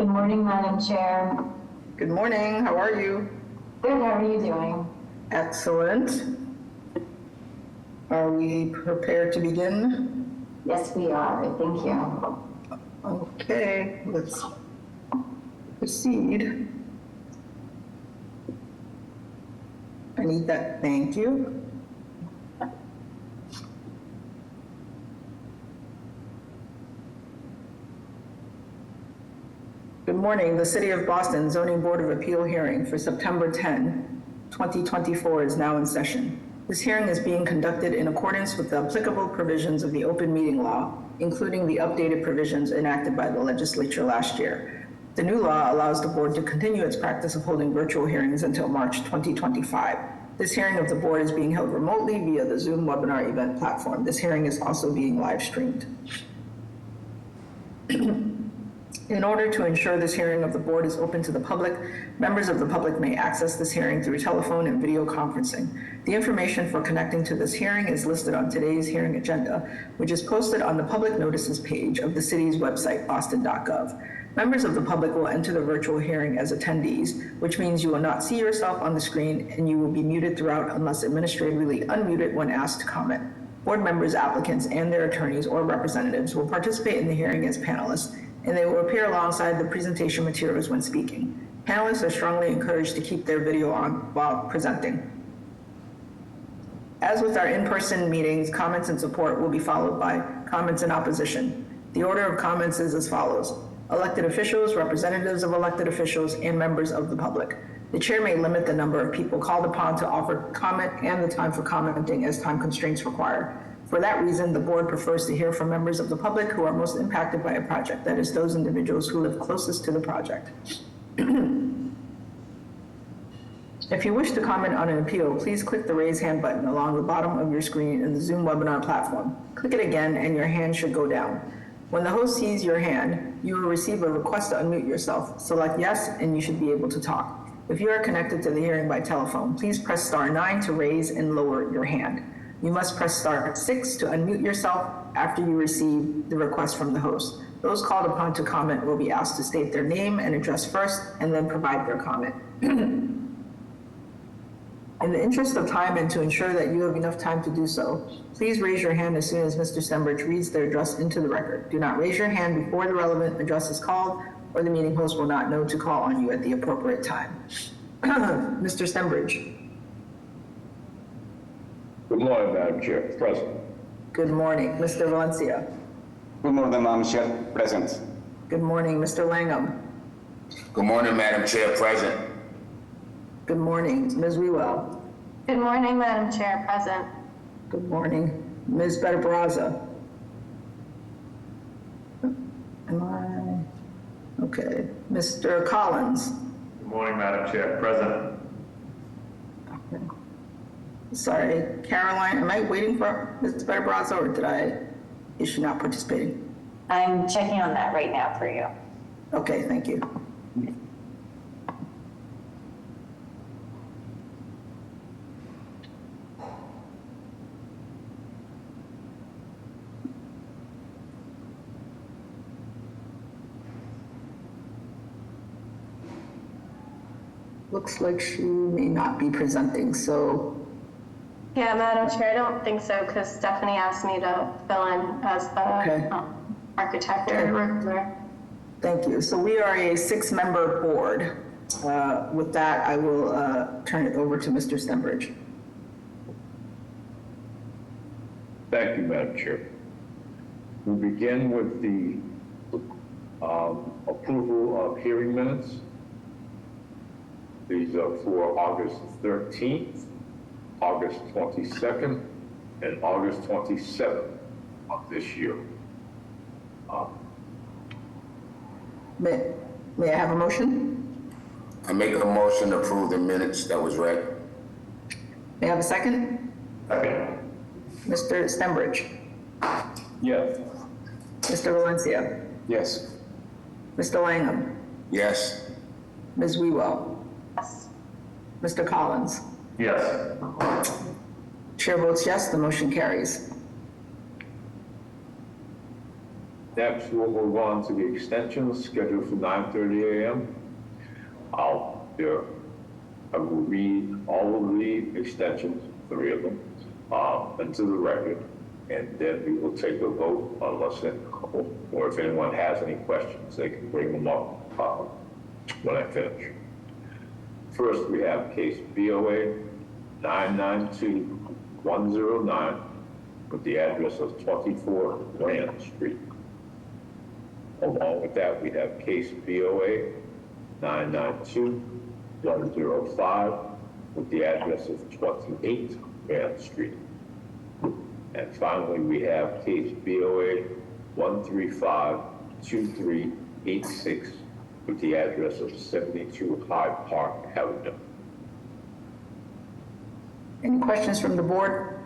Good morning, Madam Chair. Good morning, how are you? Good, how are you doing? Excellent. Are we prepared to begin? Yes, we are. Thank you. Okay, let's proceed. I need that, thank you. Good morning. The City of Boston Zoning Board of Appeal hearing for September 10, 2024 is now in session. This hearing is being conducted in accordance with the applicable provisions of the open meeting law, including the updated provisions enacted by the legislature last year. The new law allows the board to continue its practice of holding virtual hearings until March 2025. This hearing of the board is being held remotely via the Zoom webinar event platform. This hearing is also being live streamed. In order to ensure this hearing of the board is open to the public, members of the public may access this hearing through telephone and video conferencing. The information for connecting to this hearing is listed on today's hearing agenda, which is posted on the public notices page of the city's website, boston.gov. Members of the public will enter the virtual hearing as attendees, which means you will not see yourself on the screen and you will be muted throughout unless administratively unmuted when asked to comment. Board members, applicants, and their attorneys or representatives will participate in the hearing as panelists, and they will appear alongside the presentation materials when speaking. Panelists are strongly encouraged to keep their video on while presenting. As with our in-person meetings, comments in support will be followed by comments in opposition. The order of comments is as follows: elected officials, representatives of elected officials, and members of the public. The chair may limit the number of people called upon to offer comment and the time for commenting as time constraints require. For that reason, the board prefers to hear from members of the public who are most impacted by a project, that is, those individuals who live closest to the project. If you wish to comment on an appeal, please click the raise hand button along the bottom of your screen in the Zoom webinar platform. Click it again and your hand should go down. When the host sees your hand, you will receive a request to unmute yourself. Select yes and you should be able to talk. If you are connected to the hearing by telephone, please press *9 to raise and lower your hand. You must press *6 to unmute yourself after you receive the request from the host. Those called upon to comment will be asked to state their name and address first and then provide their comment. In the interest of time and to ensure that you have enough time to do so, please raise your hand as soon as Mr. Stenbridge reads their address into the record. Do not raise your hand before the relevant address is called, or the meeting host will not know to call on you at the appropriate time. Mr. Stenbridge. Good morning, Madam Chair. Present. Good morning. Mr. Valencia. Good morning, Madam Chair. Present. Good morning. Mr. Langham. Good morning, Madam Chair. Present. Good morning. Ms. Wewell. Good morning, Madam Chair. Present. Good morning. Ms. Better-Brazza. Am I? Okay. Mr. Collins. Good morning, Madam Chair. Present. Okay. Sorry, Caroline, am I waiting for Ms. Better-Brazza or is she not participating? I'm checking on that right now for you. Okay, thank you. Looks like she may not be presenting, so. Yeah, Madam Chair, I don't think so, because Stephanie asked me to fill in as the architect or reviewer. Thank you. So we are a 6-member board. With that, I will turn it over to Mr. Stenbridge. Thank you, Madam Chair. We begin with the approval of hearing minutes. These are for August 13th, August 22nd, and August 27th of this year. May I have a motion? I make a motion to approve the minutes that was read. May I have a second? Second. Mr. Stenbridge. Yes. Mr. Valencia. Yes. Mr. Langham. Yes. Ms. Wewell. Yes. Mr. Collins. Yes. Chair votes yes, the motion carries. Next, we'll move on to the extensions scheduled for 9:30 a.m. I will read all of the extensions, 3 of them, into the record, and then we will take a vote or if anyone has any questions, they can bring them up when I finish. First, we have case BOA 992-109 with the address of 24 Land Street. Along with that, we have case BOA 992-105 with the address of 28 Grand Street. And finally, we have case BOA 135-2386 with the address of 72 Hyde Park Avenue. Any questions from the board?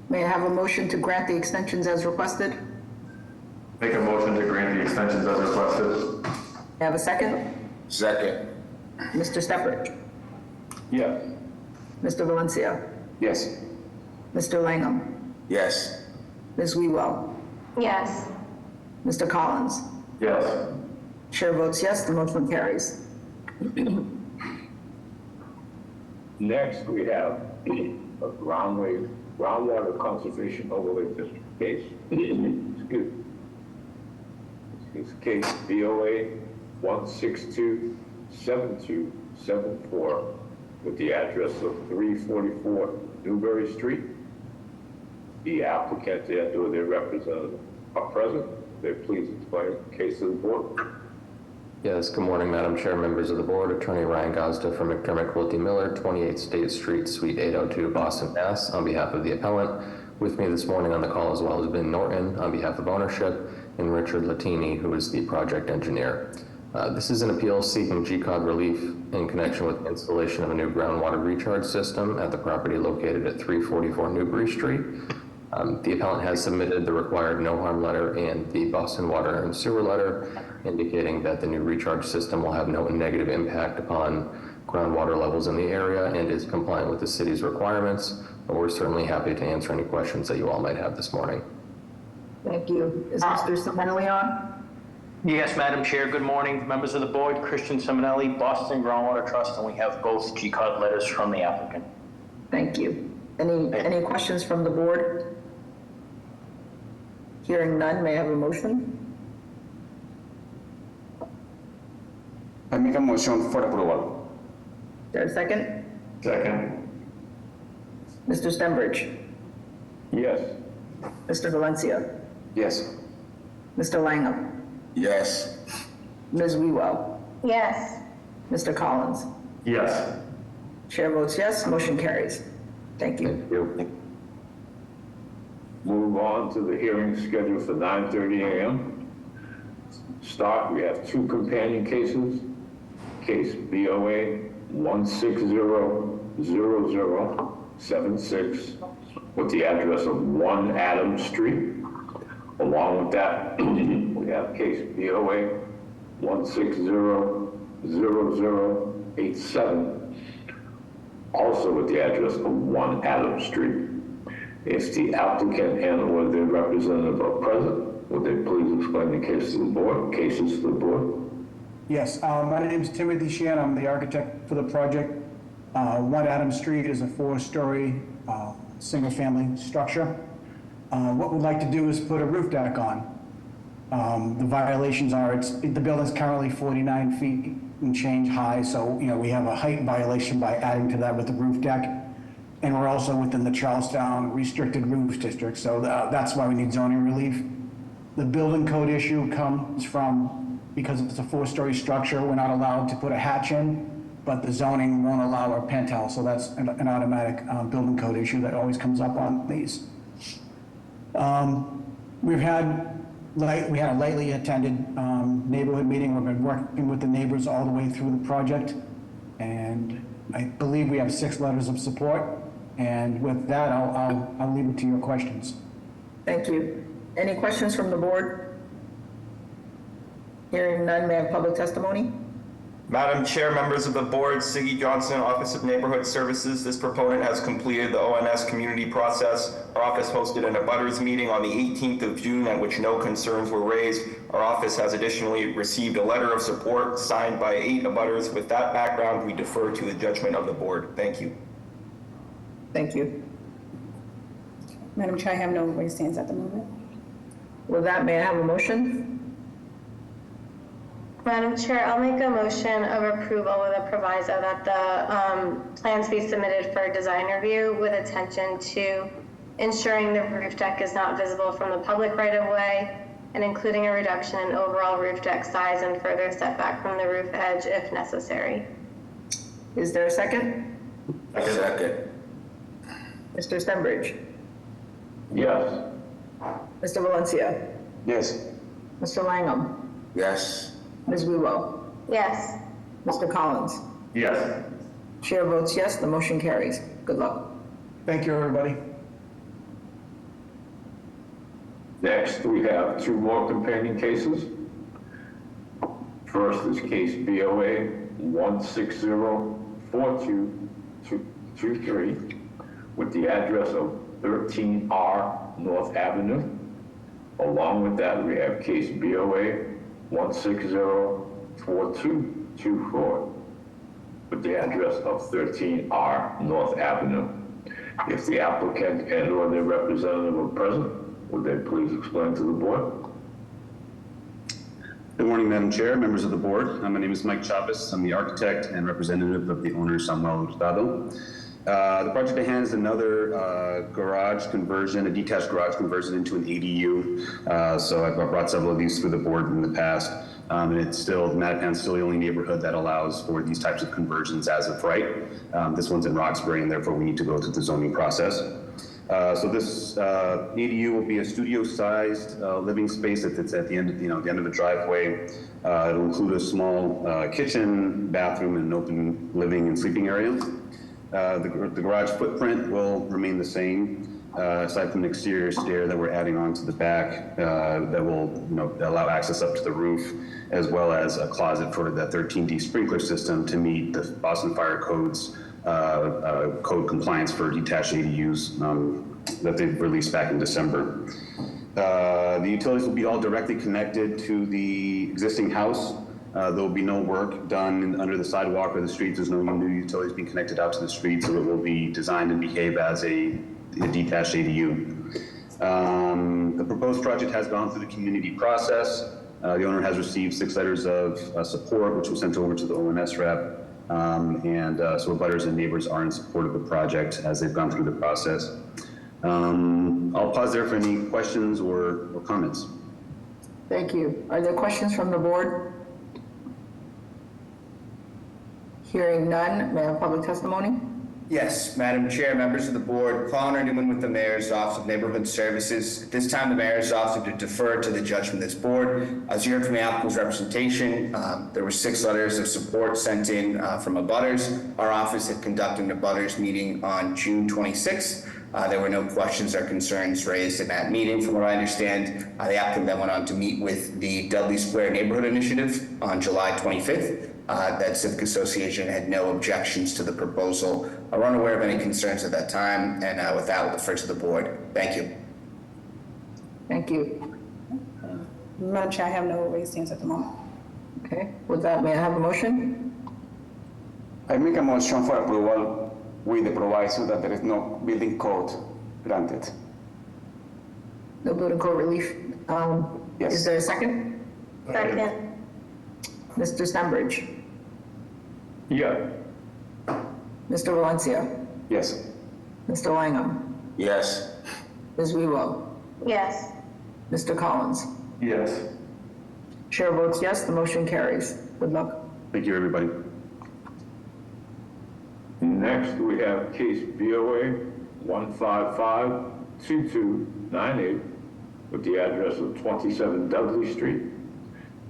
May I have a motion to grant the extensions as requested? Make a motion to grant the extensions as requested. May I have a second? Second. Mr. Steppert? Yes. Mr. Valencia? Yes. Mr. Langham? Yes. Ms. Wewell? Yes. Mr. Collins? Yes. Chair votes yes, the motion carries. Next, we have a groundwater conservation overlay district case. Excuse me. It's case BOA 162-7274 with the address of 344 Newberry Street. The applicant and or their representative are present. They please explain the case to the board. Yes, good morning, Madam Chair, members of the board. Attorney Ryan Gosda from McDermott Quilty Miller, 28 State Street, Suite 802, Boston, Mass. On behalf of the appellant, with me this morning on the call as well as Ben Norton on behalf of ownership, and Richard Latini, who is the project engineer. This is an appeal seeking GCOD relief in connection with installation of a new groundwater recharge system at the property located at 344 Newbury Street. The appellant has submitted the required no harm letter and the Boston Water and Sewer letter indicating that the new recharge system will have no negative impact upon groundwater levels in the area and is compliant with the city's requirements. But we're certainly happy to answer any questions that you all might have this morning. Thank you. Is Mr. Simonelli on? Yes, Madam Chair. Good morning, members of the board. Christian Simonelli, Boston Groundwater Trust, and we have both GCOD letters from the applicant. Thank you. Any questions from the board? Hearing none, may I have a motion? I make a motion for approval. Is there a second? Second. Mr. Stenbridge? Yes. Mr. Valencia? Yes. Mr. Langham? Yes. Ms. Wewell? Yes. Mr. Collins? Yes. Chair votes yes, motion carries. Thank you. Move on to the hearing scheduled for 9:30 a.m. Start, we have 2 companion cases. Case BOA 1600076 with the address of 1 Adams Street. Along with that, we have case BOA 1600087, also with the address of 1 Adams Street. If the applicant and or their representative are present, would they please explain the case to the board, cases to the board? Yes, my name is Timothy Sheehan. I'm the architect for the project. 1 Adams Street is a 4-story, single-family structure. What we'd like to do is put a roof deck on. The violations are, the building's currently 49 feet and change high, so we have a height violation by adding to that with the roof deck. And we're also within the Charlestown restricted roofs district, so that's why we need zoning relief. The building code issue comes from, because it's a 4-story structure, we're not allowed to put a hatch in, but the zoning won't allow a penthouse, so that's an automatic building code issue that always comes up on these. We had a lately attended neighborhood meeting. We've been working with the neighbors all the way through the project, and I believe we have 6 letters of support. And with that, I'll leave it to your questions. Thank you. Any questions from the board? Hearing none, may I have public testimony? Madam Chair, members of the board, Siggy Johnson, Office of Neighborhood Services. This proponent has completed the ONS community process. Our office hosted an abutters meeting on the 18th of June at which no concerns were raised. Our office has additionally received a letter of support signed by 8 abutters. With that background, we defer to the judgment of the board. Thank you. Thank you. Madam Chair, I have no raised hands at the moment. With that, may I have a motion? Madam Chair, I'll make a motion of approval with a proviso that the plans be submitted for design review with attention to ensuring the roof deck is not visible from the public right-of-way and including a reduction in overall roof deck size and further setback from the roof edge if necessary. Is there a second? Second. Mr. Stenbridge? Yes. Mr. Valencia? Yes. Mr. Langham? Yes. Ms. Wewell? Yes. Mr. Collins? Yes. Chair votes yes, the motion carries. Good luck. Thank you, everybody. Next, we have 2 more companion cases. First is case BOA 1604223 with the address of 13R North Avenue. Along with that, we have case BOA 1604224 with the address of 13R North Avenue. If the applicant and or their representative are present, would they please explain to the board? Good morning, Madam Chair, members of the board. My name is Mike Chavez. I'm the architect and representative of the owner, Samuel Hurtado. The project at hand is another garage conversion, a detached garage conversion into an ADU. So I've brought several of these through the board in the past. And it's still, Mattapan's still the only neighborhood that allows for these types of conversions as of right. This one's in Roxbury, and therefore we need to go through the zoning process. So this ADU will be a studio-sized living space that's at the end of, the end of the driveway. It'll include a small kitchen, bathroom, and an open living and sleeping area. The garage footprint will remain the same, aside from an exterior stair that we're adding onto the back that will allow access up to the roof, as well as a closet for the 13D sprinkler system to meet the Boston Fire Code's code compliance for detached ADUs that they've released back in December. The utilities will be all directly connected to the existing house. There will be no work done under the sidewalk or the streets. There's no new utilities being connected out to the street, so it will be designed and behave as a detached ADU. The proposed project has gone through the community process. The owner has received 6 letters of support, which were sent over to the ONS rep. So abutters and neighbors are in support of the project as they've gone through the process. I'll pause there for any questions or comments. Thank you. Are there questions from the board? Hearing none, may I have public testimony? Yes, Madam Chair, members of the board, Connor Newman with the Mayor's Office of Neighborhood Services. At this time, the Mayor's Office would defer to the judgment of this board. As you heard from the applicant's representation, there were 6 letters of support sent in from abutters. Our office had conducted an abutters meeting on June 26th. There were no questions or concerns raised in that meeting. From what I understand, the applicant then went on to meet with the Dudley Square Neighborhood Initiative on July 25th. That Civic Association had no objections to the proposal. I wasn't aware of any concerns at that time, and with that, we'll defer to the board. Thank you. Thank you. Madam Chair, I have no raised hands at the moment. Okay, with that, may I have a motion? I make a motion for approval with the proviso that there is no building code granted. No building code relief. Yes. Is there a second? Second. Mr. Stenbridge? Yeah. Mr. Valencia? Yes. Mr. Langham? Yes. Ms. Wewell? Yes. Mr. Collins? Yes. Chair votes yes, the motion carries. Good luck. Thank you, everybody. Next, we have case BOA 1552298 with the address of 27 Dudley Street.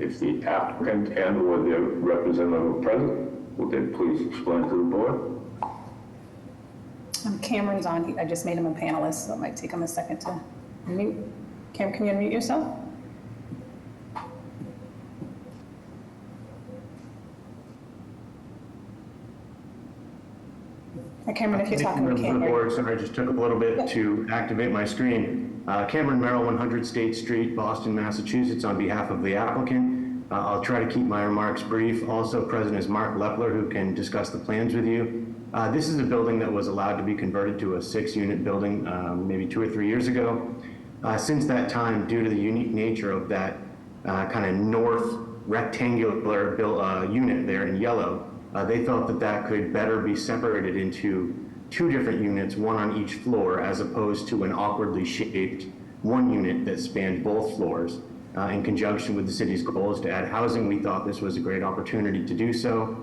If the applicant and or their representative are present, will they please explain to the board? Cameron's on. I just made him a panelist, so it might take him a second to unmute. Cam, can you unmute yourself? Cameron, if you're talking, we Members of can't the hear. board, sorry, I just took a little bit to activate my screen. Cameron Merrill, 100 State Street, Boston, Massachusetts, on behalf of the applicant. I'll try to keep my remarks brief. Also present is Mark Lepler, who can discuss the plans with you. This is a building that was allowed to be converted to a 6-unit building maybe 2 or 3 years ago. Since that time, due to the unique nature of that kind of north rectangular unit there in yellow, they felt that that could better be separated into 2 different units, one on each floor, as opposed to an awkwardly shaped 1 unit that spanned both floors. In conjunction with the city's goals to add housing, we thought this was a great opportunity to do so.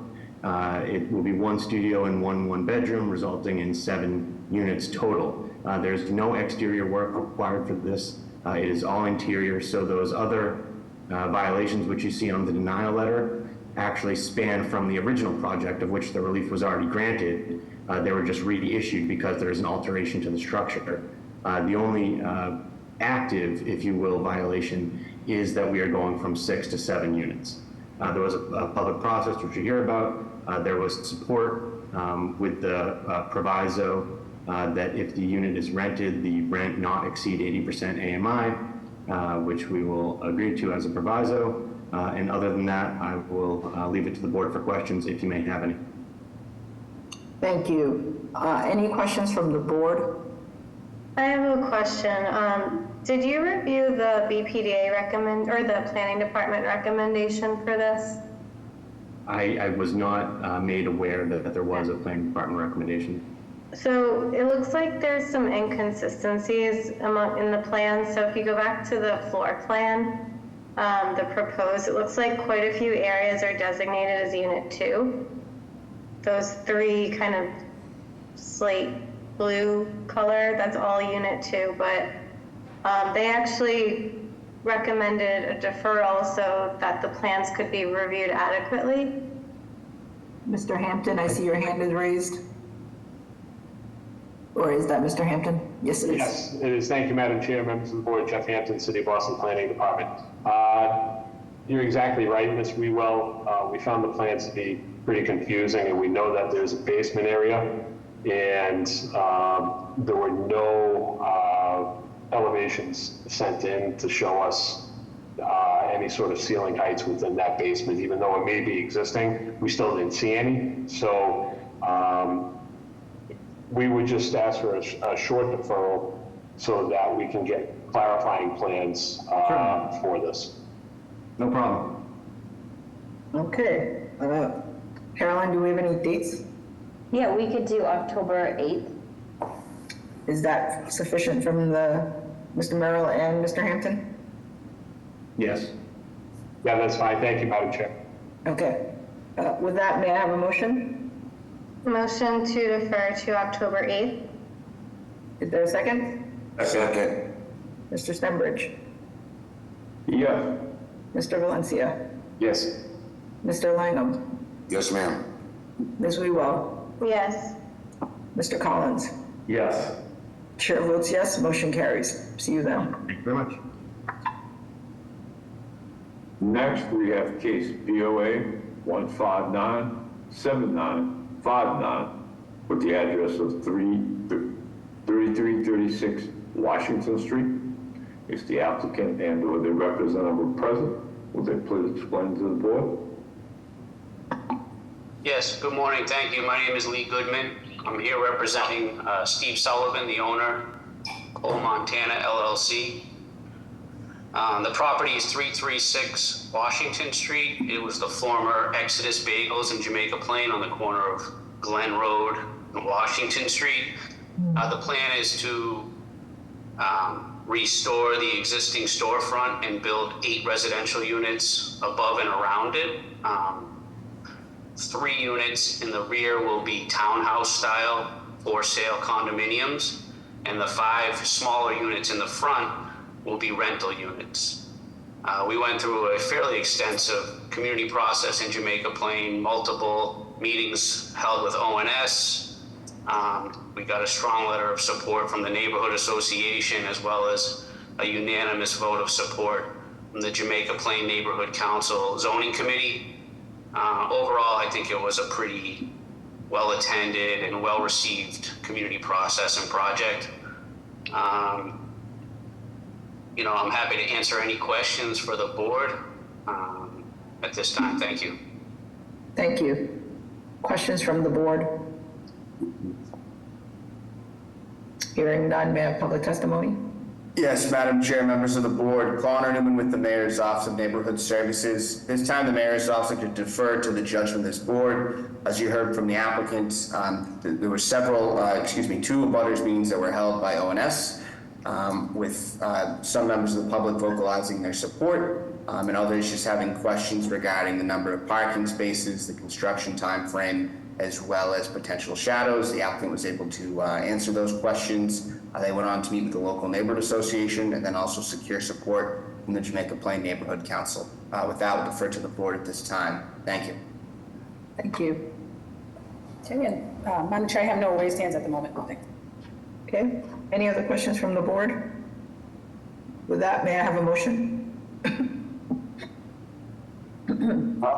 It will be 1 studio and 1 bedroom, resulting in 7 units total. There's no exterior work required for this. It is all interior, so those other violations which you see on the denial letter actually span from the original project of which the relief was already granted. They were just reissued because there is an alteration to the structure. The only active, if you will, violation is that we are going from 6 to 7 units. There was a public process which you hear about. There was support with the proviso that if the unit is rented, the rent not exceed 80% AMI, which we will agree to as a proviso. And other than that, I will leave it to the board for questions if you may have any. Thank you. Any questions from the board? I have a question. Did you review the BPDA or the planning department recommendation for this? I was not made aware that there was a planning department recommendation. So it looks like there's some inconsistencies in the plan. So if you go back to the floor plan, the proposed, it looks like quite a few areas are designated as Unit 2. Those 3 kind of slate blue color, that's all Unit 2, but they actually recommended a deferral so that the plans could be reviewed adequately. Mr. Hampton, I see your hand is raised. Or is that Mr. Hampton? Yes, it is. Yes, it is. Thank you, Madam Chair, members of the board. Jeff Hampton, City of Boston Planning Department. You're exactly right, Ms. Rewell. We found the plans to be pretty confusing, and we know that there's a basement area, and there were no elevations sent in to show us any sort of ceiling heights within that basement. Even though it may be existing, we still didn't see any. So we would just ask for a short deferral so that we can get clarifying plans for this. No problem. Okay. Caroline, do we have any dates? Yeah, we could do October 8th. Is that sufficient from Mr. Merrill and Mr. Hampton? Yes. Yeah, that's fine. Thank you, Madam Chair. Okay. With that, may I have a motion? Motion to defer to October 8th. Is there a second? A second. Mr. Stenbridge? Yes. Mr. Valencia? Yes. Mr. Langham? Yes, ma'am. Ms. Wewell? Yes. Mr. Collins? Yes. Chair votes yes, motion carries. See you then. Thank you very much. Next, we have case BOA 1597959 with the address of 3336 Washington Street. Is the applicant and/or the representative present? Would they please explain to the board? Yes, good morning. Thank you. My name is Lee Goodman. I'm here representing Steve Sullivan, the owner, Cole Montana LLC. The property is 336 Washington Street. It was the former Exodus Bagels in Jamaica Plain on the corner of Glen Road and Washington Street. The plan is to restore the existing storefront and build 8 residential units above and around it. 3 units in the rear will be townhouse style for sale condominiums, and the 5 smaller units in the front will be rental units. We went through a fairly extensive community process in Jamaica Plain, multiple meetings held with ONS. We got a strong letter of support from the neighborhood association, as well as a unanimous vote of support from the Jamaica Plain Neighborhood Council Zoning Committee. Overall, I think it was a pretty well-attended and well-received community process and project. I'm happy to answer any questions for the board at this time. Thank you. Thank you. Questions from the board? Hearing none, may I have public testimony? Yes, Madam Chair, members of the board, Connor Newman with the Mayor's Office of Neighborhood Services. This time, the Mayor's Office would defer to the judgment of this board. As you heard from the applicants, there were two abutters meetings that were held by ONS, with some members of the public vocalizing their support, and others just having questions regarding the number of parking spaces, the construction timeframe, as well as potential shadows. The applicant was able to answer those questions. They went on to meet with the local neighborhood association and then also secure support from the Jamaica Plain Neighborhood Council. With that, we'll defer to the board at this time. Thank you. Thank you. Okay, and Madam Chair, I have no raised hands at the moment. Okay, any other questions from the board? With that, may I have a motion?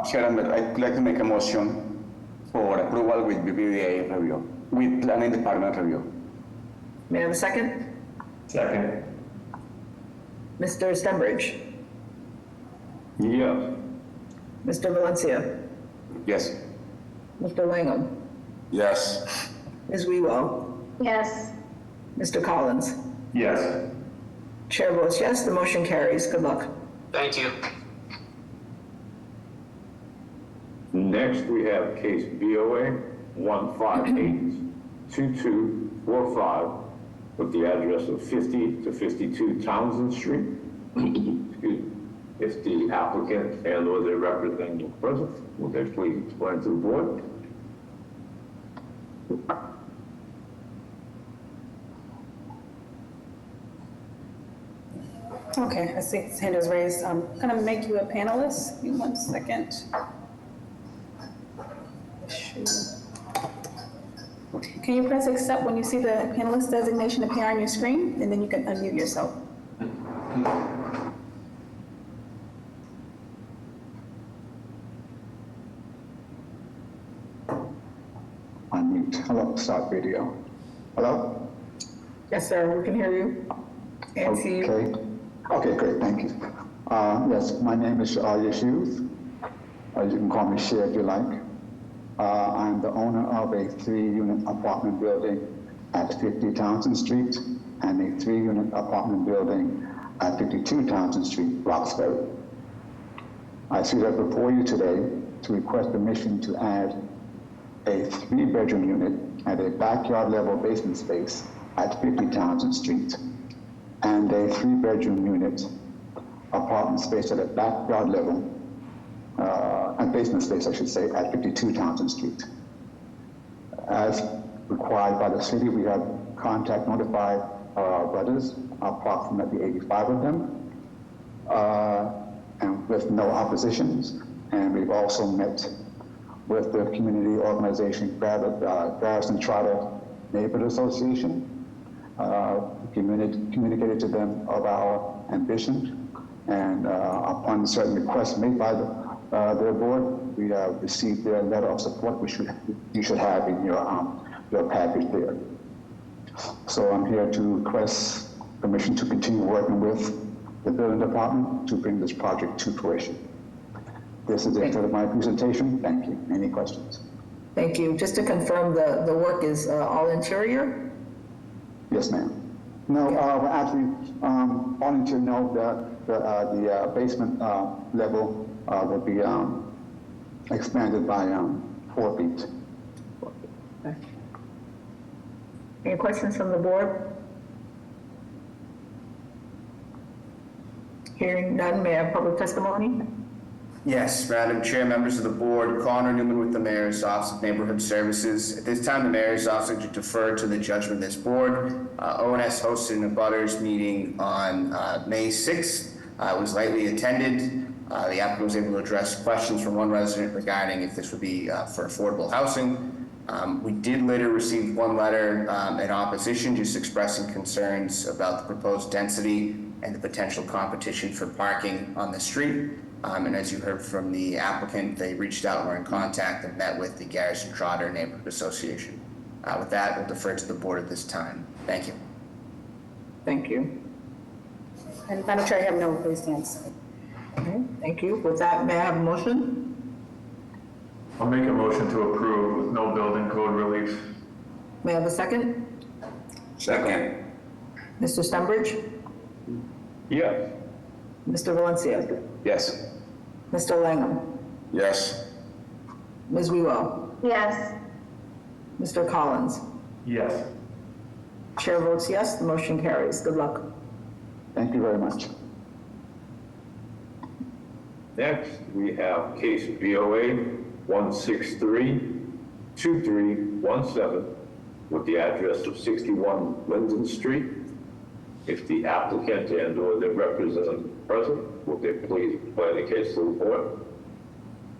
Chairman, I'd like to make a motion for approval with BBVA review, with planning department review. May I have a second? Second. Mr. Stenbridge? Yes. Mr. Valencia? Yes. Mr. Langham? Yes. Ms. Wewell? Yes. Mr. Collins? Yes. Chair votes yes, the motion carries. Good luck. Thank you. Next, we have case BOA 1582245 with the address of 50 to 52 Townsend Street. Excuse me. If the applicant and or their representative present, will they please explain to the board? Okay, I see his hand is raised. I'm going to make you a panelist. Give me 1 second. Can you press accept when you see the panelist designation appear on your screen, and then you can unmute yourself. Unmute. Hello, start video. Hello? Yes, sir, we can hear you and see you. Okay. Okay, great, thank you. Yes, my name is Yusuf. You can call me Shea if you like. I'm the owner of a 3-unit apartment building at 50 Townsend Street and a 3-unit apartment building at 52 Townsend Street, Roxbury. I see that before you today to request permission to add a 3-bedroom unit at a backyard level basement space at 50 Townsend Street and a 3-bedroom unit apartment space at a backyard level a basement space, I should say, at 52 Townsend Street. As required by the city, we have notified our brothers, approximately 85 of them, and with no oppositions. And we've also met with the community organization, Garrison Trotter Neighborhood Association, communicated to them of our ambition, and upon certain requests made by their board, we have received their letter of support, which you should have in your package there. So I'm here to request permission to continue working with the building department to bring this project to fruition. This is the end of my presentation. Thank you. Any questions? Thank you. Just to confirm, the work is all interior? Yes, ma'am. No, we're actually wanting to know that the basement level will be expanded by 4 feet. Okay. Any questions from the board? Hearing none, may I have public testimony? Yes, Madam Chair, members of the board, Connor Newman with the Mayor's Office of Neighborhood Services. At this time, the Mayor's Office would defer to the judgment of this board. ONS hosted an abutters meeting on May 6th. It was lightly attended. The applicant was able to address questions from one resident regarding if this would be for affordable housing. We did later receive one letter in opposition, just expressing concerns about the proposed density and the potential competition for parking on the street. And as you heard from the applicant, they reached out and were in contact and met with the Garrison Trotter Neighborhood Association. With that, we'll defer to the board at this time. Thank you. Thank you. And Madam Chair, I have no raised hands. Okay, thank you. With that, may I have a motion? I'll make a motion to approve with no building code relief. May I have a second? Second. Mr. Stenbridge? Yes. Mr. Valencia? Yes. Mr. Langham? Yes. Ms. Wewell? Yes. Mr. Collins? Yes. Chair votes yes, the motion carries. Good luck. Thank you very much. Next, we have case BOA 163-2317 with the address of 61 Linden Street. If the applicant and/or their representative present, will they please explain the case to the board?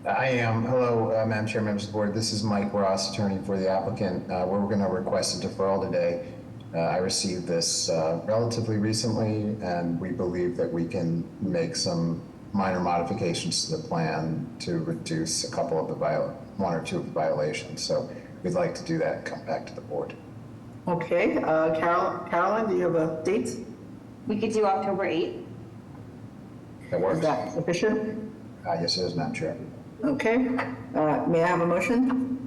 I am. Hello, Madam Chair, members of the board. This is Mike Ross, attorney for the applicant. We're going to request a deferral today. I received this relatively recently, and we believe that we can make some minor modifications to the plan to reduce a couple of the one or two of the violations. So we'd like to do that and come back to the board. Okay, Caroline, do you have a date? We could do October 8th. That works. Is that sufficient? Yes, it is, Madam Chair. Okay, may I have a motion?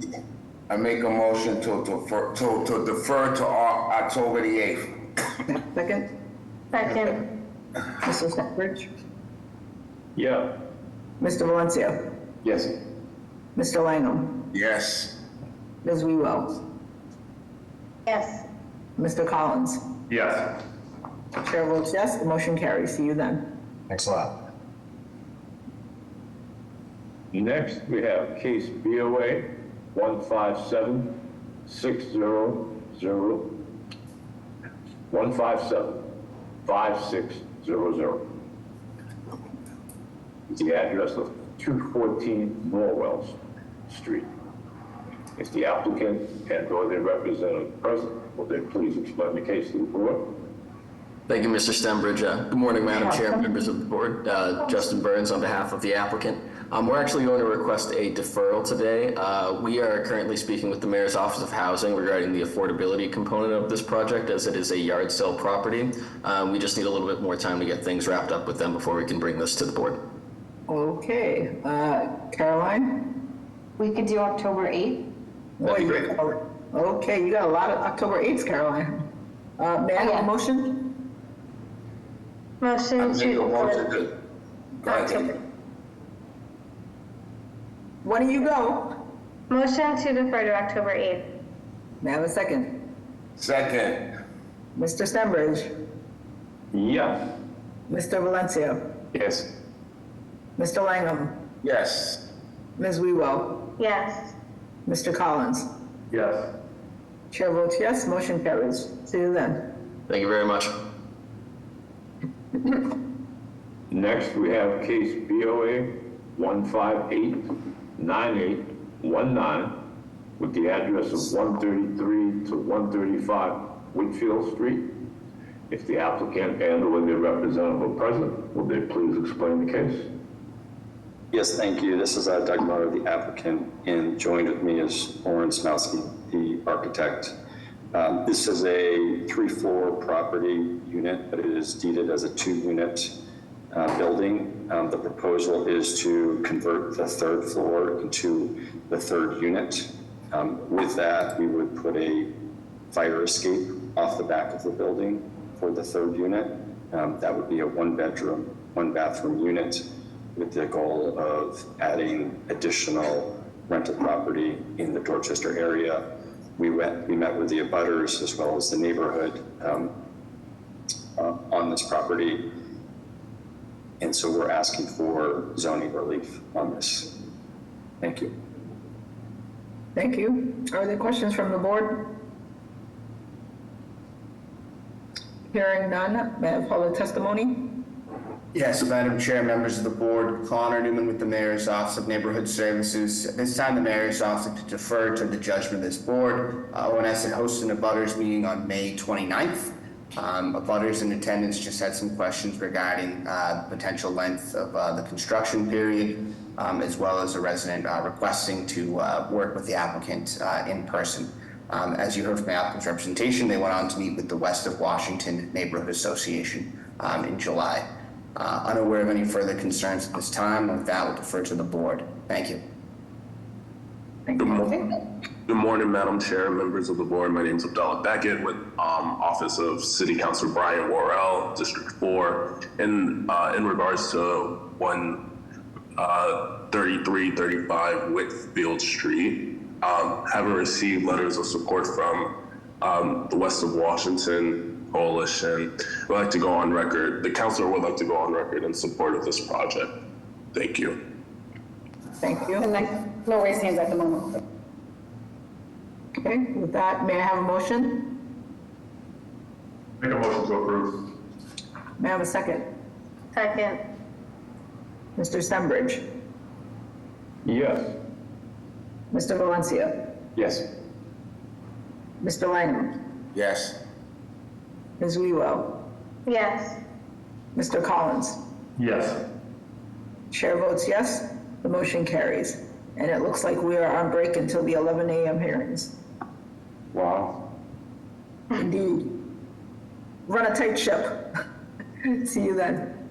I make a motion to defer to October the 8th. Second? Second. Mr. Stenbridge? Yeah. Mr. Valencia? Yes. Mr. Langham? Yes. Ms. Wewell? Yes. Mr. Collins? Yes. Chair votes yes, the motion carries. See you then. Thanks a lot. Next, we have case BOA 157-600, 157-5600. The address of 214 Norwell Street. If the applicant and/or their representative present, will they please explain the case to the board? Thank you, Mr. Stenbridge. Good morning, Madam Chair, members of the board. Justin Burns on behalf of the applicant. We're actually going to request a deferral today. We are currently speaking with the Mayor's Office of Housing regarding the affordability component of this project, as it is a yard sale property. We just need a little bit more time to get things wrapped up with them before we can bring this to the board. Okay, Caroline? We could do October 8th. That'd be great. Okay, you got a lot of October 8th, Caroline. May I have a motion? Motion to. When do you go? Motion to defer to October 8th. May I have a second? Second. Mr. Stenbridge? Yes. Mr. Valencia? Yes. Mr. Langham? Yes. Ms. Wewell? Yes. Mr. Collins? Yes. Chair votes yes, motion carries. See you then. Thank you very much. Next, we have case BOA 158-9819 with the address of 133 to 135 Whitfield Street. If the applicant and/or their representative are present, will they please explain the case? Yes, thank you. This is Doug Muller, the applicant, and joined with me is Oren Smowski, the architect. This is a 3-floor property unit, but it is deeded as a 2-unit building. The proposal is to convert the 3rd floor into the 3rd unit. With that, we would put a fire escape off the back of the building for the 3rd unit. That would be a 1-bedroom, 1-bathroom unit with the goal of adding additional rental property in the Dorchester area. We met with the abutters as well as the neighborhood on this property. And so we're asking for zoning relief on this. Thank you. Thank you. Are there questions from the board? Hearing none, may I have public testimony? Yes, Madam Chair, members of the board, Connor Newman with the Mayor's Office of Neighborhood Services. At this time, the Mayor's Office to defer to the judgment of this board. ONS had hosted a butters meeting on May 29th, Abutters in attendance just had some questions regarding potential length of the construction period, as well as a resident requesting to work with the applicant in person. As you heard from the applicant's representation, they went on to meet with the West of Washington Neighborhood Association in July. Unaware of any further concerns at this time, with that, we'll defer to the board. Thank you. Good morning, Madam Chair, members of the board. My name is Abdullah Beckett with Office of City Councilor Brian Worrell, District 4. In regards to 3335 Whitfield Street, having received letters of support from the West of Washington Coalition, we'd like to go on record, the councilor would like to go on record in support of this project. Thank you. Thank you. And no raised hands at the moment. Okay, with that, may I have a motion? Make a motion to approve. May I have a second? Second. Mr. Stenbridge? Yes. Mr. Valencia? Yes. Mr. Langham? Yes. Ms. Wewell? Yes. Mr. Collins? Yes. Chair votes yes, the motion carries. And it looks like we are on break until the 11 a.m. hearings. Wow. Indeed. Run a tight ship. See you then.